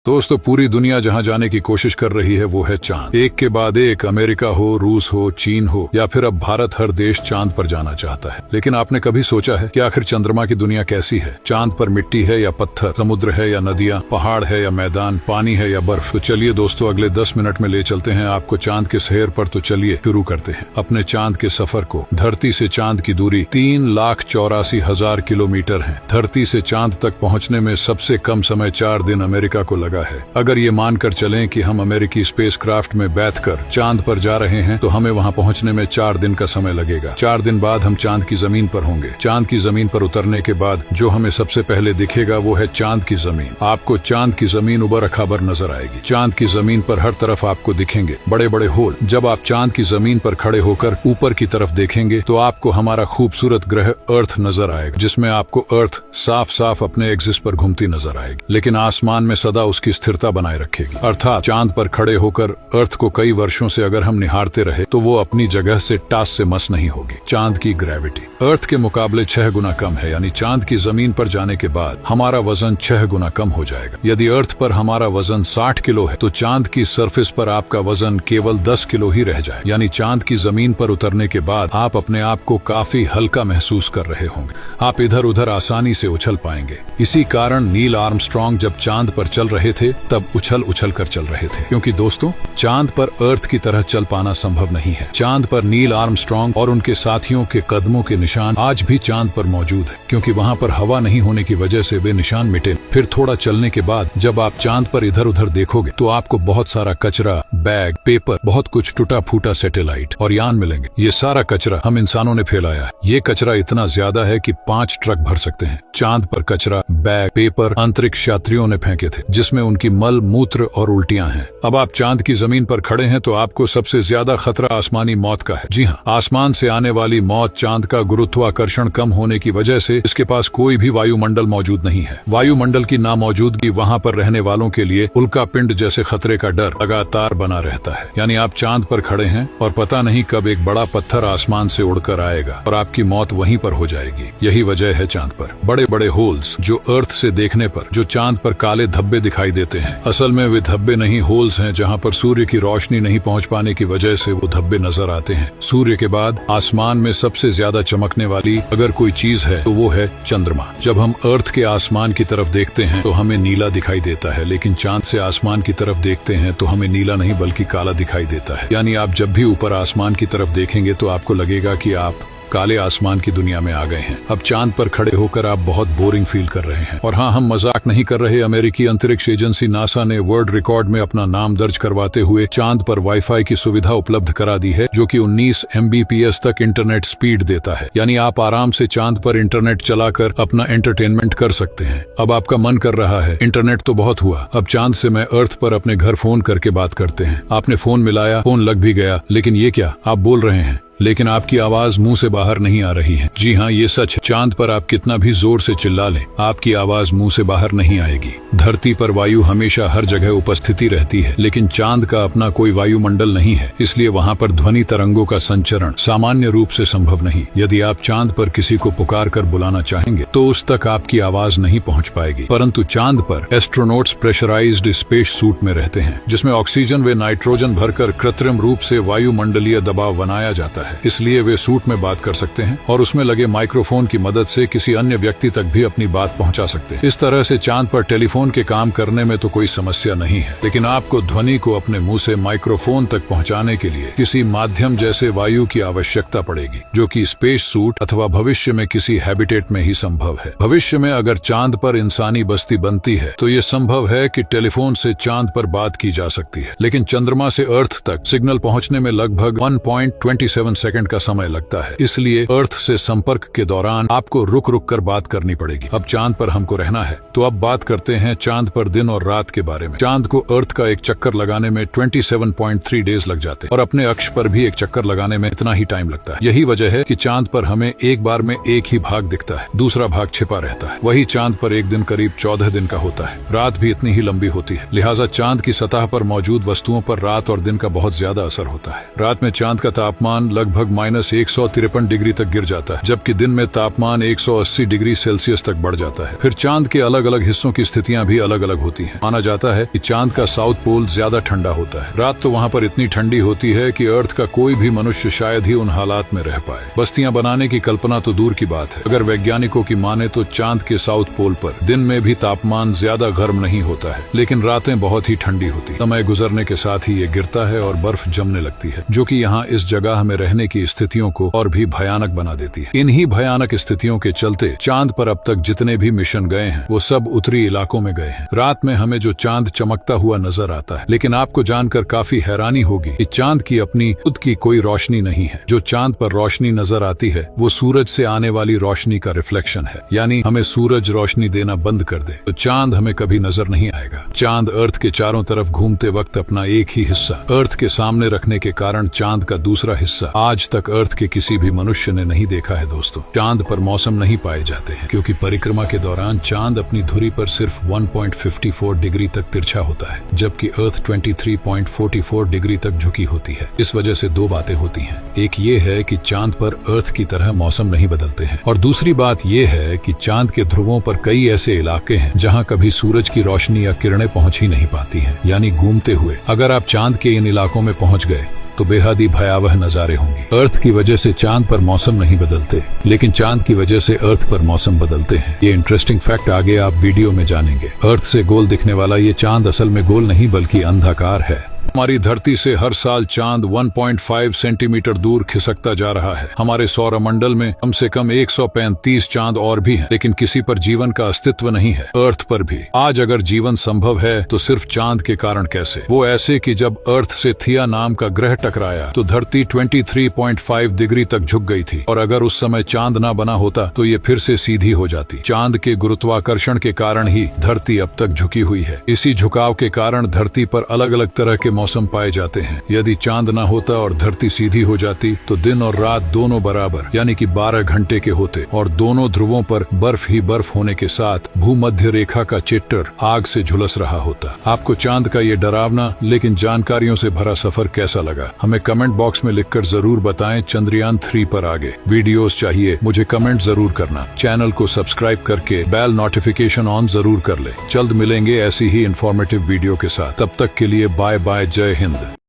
दोस्तों, पूरी दुनिया जहां जाने की कोशिश कर रही है वो है चांद। एक के बाद एक, अमेरिका हो, रूस हो, चीन हो या फिर अब भारत, हर देश चांद पर जाना चाहता है। लेकिन आपने कभी सोचा है कि आखिर चंद्रमा की दुनिया कैसी है? चांद पर मिट्टी है या पत्थर, समुद्र है या नदियां, पहाड़ है या मैदान, पानी है या बर्फ? तो चलिए दोस्तों, अगले 10 मिनट में ले चलते हैं आपको चांद के शहर पर। तो चलिए शुरू करते हैं अपने चांद के सफर को। धरती से चांद की दूरी 3,84,000 किलोमीटर है। धरती से चांद तक पहुँचने में सबसे कम समय 4 दिन अमेरिका को लगा है। अगर ये मानकर चलें कि हम अमेरिकी स्पेसक्राफ्ट में बैठकर चांद पर जा रहे हैं तो हमें वहां पहुंचने में 4 दिन का समय लगेगा। 4 दिन बाद हम चांद की जमीन पर होंगे। चांद की जमीन पर उतरने के बाद जो हमें सबसे पहले दिखेगा वो है चांद की जमीन। आपको चांद की जमीन उबड़ खाबड़ नजर आएगी। चांद की जमीन पर हर तरफ आपको दिखेंगे बड़े बड़े होल। जब आप चांद की जमीन पर खड़े होकर ऊपर की तरफ देखेंगे तो आपको हमारा खूबसूरत ग्रह अर्थ नजर आएगा, जिसमें आपको अर्थ साफ साफ अपने एक्सिस पर घूमती नजर आएगी, लेकिन आसमान में सदा उसकी स्थिरता बनाए रखेगी। अर्थात चांद पर खड़े होकर अर्थ को कई वर्षों से अगर हम निहारते रहे तो वो अपनी जगह से टास से मस नहीं होगी। चांद की ग्रेविटी अर्थ के मुकाबले 6 गुना कम है, यानी चांद की जमीन पर जाने के बाद हमारा वजन 6 गुना कम हो जाएगा। यदि अर्थ पर हमारा वजन 60 किलो है तो चांद की सरफेस पर आपका वजन केवल 10 किलो ही रह जाए, यानी चांद की जमीन पर उतरने के बाद आप अपने आप को काफी हल्का महसूस कर रहे होंगे। आप इधर उधर आसानी से उछल पाएंगे। इसी कारण नील आर्मस्ट्रांग जब चांद पर चल रहे थे तब उछल उछल कर चल रहे थे, क्योंकि दोस्तों चांद पर अर्थ की तरह चल पाना संभव नहीं है। चांद पर नील आर्मस्ट्रांग और उनके साथियों के कदमों के निशान आज भी चांद पर मौजूद है, क्योंकि वहां पर हवा नहीं होने की वजह से वे निशान मिटे। फिर थोड़ा चलने के बाद जब आप चांद पर इधर उधर देखोगे तो आपको बहुत सारा कचरा, बैग, पेपर, बहुत कुछ टूटा फूटा सैटेलाइट और यान मिलेंगे। ये सारा कचरा हम इंसानों ने फैलाया है। ये कचरा इतना ज्यादा है कि 5 ट्रक भर सकते हैं। चांद पर कचरा, बैग, पेपर अंतरिक्ष यात्रियों ने फेंके थे, जिसमें उनकी मल, मूत्र और उल्टियां हैं। अब आप चांद की जमीन पर खड़े हैं तो आपको सबसे ज्यादा खतरा आसमानी मौत का है। जी हाँ, आसमान से आने वाली मौत। चांद का गुरुत्वाकर्षण कम होने की वजह से इसके पास कोई भी वायुमंडल मौजूद नहीं है। वायुमंडल की नामौजूदगी वहां पर रहने वालों के लिए उल्का पिंड जैसे खतरे का डर लगातार बना रहता है। यानी आप चांद पर खड़े हैं और पता नहीं कब एक बड़ा पत्थर आसमान से उड़कर आएगा और आपकी मौत वहीं पर हो जाएगी। यही वजह है चांद पर बड़े बड़े होल्स, जो अर्थ से देखने पर जो चांद पर काले धब्बे दिखाई देते हैं, असल में वे धब्बे नहीं, होल्स हैं, जहां पर सूर्य की रोशनी नहीं पहुंच पाने की वजह से वो धब्बे नजर आते हैं। सूर्य के बाद आसमान में सबसे ज्यादा चमकने वाली अगर कोई चीज है तो वो है चंद्रमा। जब हम अर्थ के आसमान की तरफ देखते हैं तो हमें नीला दिखाई देता है, लेकिन चांद से आसमान की तरफ देखते हैं तो हमें नीला नहीं बल्कि काला दिखाई देता है। यानी आप जब भी ऊपर आसमान की तरफ देखेंगे तो आपको लगेगा कि आप काले आसमान की दुनिया में आ गए हैं। अब चांद पर खड़े होकर आप बहुत बोरिंग फील कर रहे हैं। और हाँ, हम मजाक नहीं कर रहे। अमेरिकी अंतरिक्ष एजेंसी नासा ने वर्ल्ड रिकॉर्ड में अपना नाम दर्ज करवाते हुए चांद पर वाईफाई की सुविधा उपलब्ध करा दी है, जो कि 19 MBPS तक इंटरनेट स्पीड देता है। यानी आप आराम से चांद पर इंटरनेट चलाकर अपना एंटरटेनमेंट कर सकते हैं। अब आपका मन कर रहा है इंटरनेट तो बहुत हुआ, अब चांद से मैं अर्थ पर अपने घर फोन करके बात करते हैं। आपने फोन मिलाया, फोन लग भी गया, लेकिन ये क्या, आप बोल रहे हैं लेकिन आपकी आवाज मुंह से बाहर नहीं आ रही है। जी हाँ, ये सच है। चांद पर आप कितना भी जोर से चिल्ला लें, आपकी आवाज मुंह से बाहर नहीं आएगी। धरती पर वायु हमेशा हर जगह उपस्थिति रहती है, लेकिन चांद का अपना कोई वायुमंडल नहीं है, इसलिए वहाँ पर ध्वनि तरंगों का संचरण सामान्य रूप से संभव नहीं। यदि आप चांद पर किसी को पुकार कर बुलाना चाहेंगे तो उस तक आपकी आवाज नहीं पहुँच पाएगी। परंतु चांद पर एस्ट्रोनॉट्स प्रेशराइज्ड स्पेस सूट में रहते हैं, जिसमें ऑक्सीजन व नाइट्रोजन भरकर कृत्रिम रूप से वायुमंडलीय दबाव बनाया जाता है। इसलिए वे सूट में बात कर सकते हैं और उसमें लगे माइक्रोफोन की मदद से किसी अन्य व्यक्ति तक भी अपनी बात पहुंचा सकते हैं। इस तरह से चांद पर टेलीफोन के काम करने में तो कोई समस्या नहीं है, लेकिन आपको ध्वनि को अपने मुंह से माइक्रोफोन तक पहुंचाने के लिए किसी माध्यम जैसे वायु की आवश्यकता पड़ेगी, जो कि स्पेस सूट अथवा भविष्य में किसी हैबिटेट में ही संभव है। भविष्य में अगर चांद पर इंसानी बस्ती बनती है तो ये संभव है कि टेलीफोन से चांद पर बात की जा सकती है, लेकिन चंद्रमा से अर्थ तक सिग्नल पहुंचने में लगभग 1.27 सेकंड का समय लगता है। इसलिए अर्थ से संपर्क के दौरान आपको रुक रुक कर बात करनी पड़ेगी। अब चांद पर हमको रहना है तो अब बात करते हैं चांद पर दिन और रात के बारे में। चांद को अर्थ का एक चक्कर लगाने में 27.3 डेज लग जाते हैं और अपने अक्ष पर भी एक चक्कर लगाने में इतना ही टाइम लगता है। यही वजह है कि चांद पर हमें एक बार में एक ही भाग दिखता है, दूसरा भाग छिपा रहता है। वही चांद पर एक दिन करीब 14 दिन का होता है। रात भी इतनी ही लंबी होती है, लिहाजा चांद की सतह पर मौजूद वस्तुओं पर रात और दिन का बहुत ज्यादा असर होता है। रात में चांद का तापमान लगभग -153 डिग्री तक गिर जाता है, जबकि दिन में तापमान 180 डिग्री सेल्सियस तक बढ़ जाता है। फिर चांद के अलग अलग हिस्सों की स्थितियां भी अलग अलग होती हैं। माना जाता है कि चांद का साउथ पोल ज्यादा ठंडा होता है। रात तो वहाँ पर इतनी ठंडी होती है कि अर्थ का कोई भी मनुष्य शायद ही उन हालात में रह पाए। बस्तियां बनाने की कल्पना तो दूर की बात है। अगर वैज्ञानिकों की माने तो चांद के साउथ पोल पर दिन में भी तापमान ज्यादा गर्म नहीं होता है, लेकिन रातें बहुत ही ठंडी होती है। समय गुजरने के साथ ही ये गिरता है और बर्फ जमने लगती है, जो कि यहाँ इस जगह में रहने की स्थितियों को और भी भयानक बना देती है। इन्हीं भयानक स्थितियों के चलते चांद पर अब तक जितने भी मिशन गए हैं वो सब उत्तरी इलाकों में गए हैं। रात में हमें जो चांद चमकता हुआ नजर आता है, लेकिन आपको जानकर काफी हैरानी होगी कि चांद की अपनी खुद की कोई रोशनी नहीं है। जो चांद पर रोशनी नजर आती है वो सूरज से आने वाली रोशनी का रिफ्लेक्शन है। यानी हमें सूरज रोशनी देना बंद कर दे तो चांद हमें कभी नजर नहीं आएगा। चांद अर्थ के चारों तरफ घूमते वक्त अपना एक ही हिस्सा अर्थ के सामने रखने के कारण चांद का दूसरा हिस्सा आज तक अर्थ के किसी भी मनुष्य ने नहीं देखा है। दोस्तों, चांद पर मौसम नहीं पाए जाते हैं क्योंकि परिक्रमा के दौरान चांद अपनी धुरी पर सिर्फ 1.54 डिग्री तक तिरछा होता है, जबकि अर्थ 23.44 डिग्री तक झुकी होती है। इस वजह से दो बातें होती हैं। एक ये है कि चांद पर अर्थ की तरह मौसम नहीं बदलते हैं, और दूसरी बात ये है कि चांद के ध्रुवों पर कई ऐसे इलाके हैं जहां कभी सूरज की रोशनी या किरणें पहुंच ही नहीं पाती हैं। यानी घूमते हुए अगर आप चांद के इन इलाकों में पहुंच गए तो बेहद ही भयावह नजारे होंगे। अर्थ की वजह से चांद पर मौसम नहीं बदलते, लेकिन चांद की वजह से अर्थ पर मौसम बदलते हैं। ये इंटरेस्टिंग फैक्ट आगे आप वीडियो में जानेंगे। अर्थ से गोल दिखने वाला ये चांद असल में गोल नहीं बल्कि अंडाकार है। हमारी धरती से हर साल चांद 1.5 सेंटीमीटर दूर खिसकता जा रहा है। हमारे सौरमंडल में कम से कम 135 चांद और भी हैं, लेकिन किसी पर जीवन का अस्तित्व नहीं है। अर्थ पर भी आज अगर जीवन संभव है तो सिर्फ चांद के कारण। कैसे? वो ऐसे कि जब अर्थ से थिया नाम का ग्रह टकराया तो धरती 23.5 डिग्री तक झुक गई थी, और अगर उस समय चांद ना बना होता तो ये फिर से सीधी हो जाती। चांद के गुरुत्वाकर्षण के कारण ही धरती अब तक झुकी हुई है। इसी झुकाव के कारण धरती पर अलग अलग तरह के मौसम पाए जाते हैं। यदि चांद ना होता और धरती सीधी हो जाती तो दिन और रात दोनों बराबर यानी कि 12 घंटे के होते, और दोनों ध्रुवों पर बर्फ ही बर्फ होने के साथ भूमध्य रेखा का चिट्टर आग से झुलस रहा होता। आपको चांद का ये डरावना लेकिन जानकारियों से भरा सफर कैसा लगा? हमें कमेंट बॉक्स में लिखकर जरूर बताएं। चंद्रयान 3 पर आगे वीडियोस चाहिए मुझे कमेंट जरूर करना। चैनल को सब्सक्राइब करके बेल नोटिफिकेशन ऑन जरूर कर ले। जल्द मिलेंगे ऐसी ही इंफॉर्मेटिव वीडियो के साथ। तब तक के लिए बाय बाय। जय हिंद।